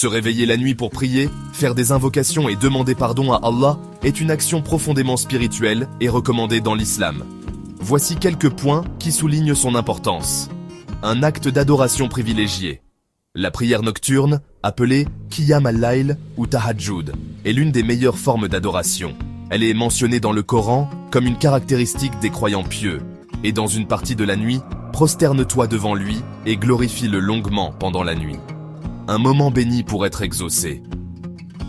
Se réveiller la nuit pour prier, faire des invocations et demander pardon à Allah est une action profondément spirituelle et recommandée dans l'islam. Voici quelques points qui soulignent son importance. Un acte d'adoration privilégié. La prière nocturne, appelée Qiyam al-Layl ou Tahajjud, est l'une des meilleures formes d'adoration. Elle est mentionnée dans le Coran comme une caractéristique des croyants pieux. Et dans une partie de la nuit, prosterne-toi devant lui et glorifie-le longuement pendant la nuit. Un moment béni pour être exaucé.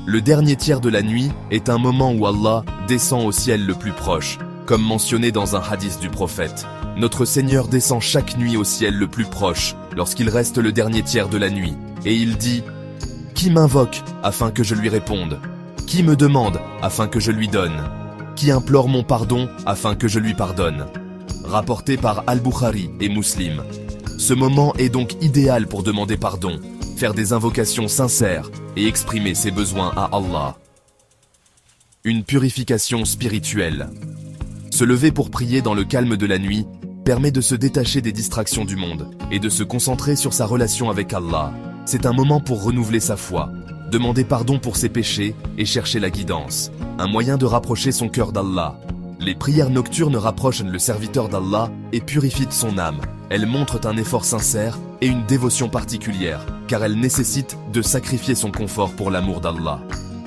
Le dernier tiers de la nuit est un moment où Allah descend au ciel le plus proche, comme mentionné dans un hadith du prophète. Notre Seigneur descend chaque nuit au ciel le plus proche, lorsqu'il reste le dernier tiers de la nuit, et il dit « Qui m'invoque afin que je lui réponde? Qui me demande afin que je lui donne? Qui implore mon pardon afin que je lui pardonne ?» Rapporté par Al-Bukhari et Muslim. Ce moment est donc idéal pour demander pardon, faire des invocations sincères et exprimer ses besoins à Allah. Une purification spirituelle. Se lever pour prier dans le calme de la nuit permet de se détacher des distractions du monde et de se concentrer sur sa relation avec Allah. C'est un moment pour renouveler sa foi, demander pardon pour ses péchés et chercher la guidance, un moyen de rapprocher son cœur d'Allah. Les prières nocturnes rapprochent le serviteur d'Allah et purifient son âme. Elles montrent un effort sincère et une dévotion particulière, car elles nécessitent de sacrifier son confort pour l'amour d'Allah.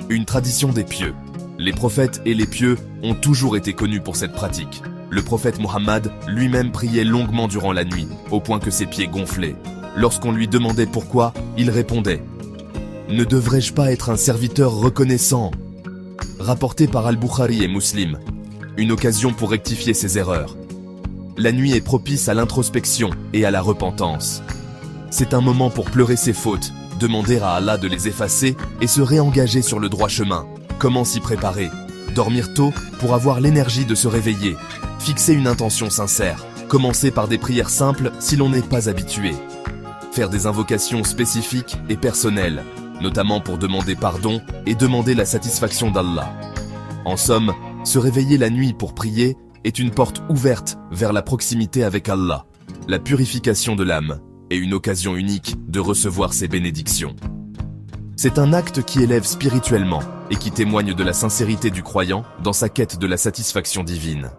Une tradition des pieux. Les prophètes et les pieux ont toujours été connus pour cette pratique. Le prophète Mohammed lui-même priait longuement durant la nuit, au point que ses pieds gonflaient. Lorsqu'on lui demandait pourquoi, il répondait « Ne devrais-je pas être un serviteur reconnaissant ?» Rapporté par Al-Bukhari et Muslim. Une occasion pour rectifier ses erreurs. La nuit est propice à l'introspection et à la repentance. C'est un moment pour pleurer ses fautes, demander à Allah de les effacer et se réengager sur le droit chemin. Comment s'y préparer? Dormir tôt pour avoir l'énergie de se réveiller. Fixer une intention sincère. Commencer par des prières simples si l'on n'est pas habitué. Faire des invocations spécifiques et personnelles, notamment pour demander pardon et demander la satisfaction d'Allah. En somme, se réveiller la nuit pour prier est une porte ouverte vers la proximité avec Allah, la purification de l'âme et une occasion unique de recevoir ses bénédictions. C'est un acte qui élève spirituellement et qui témoigne de la sincérité du croyant dans sa quête de la satisfaction divine.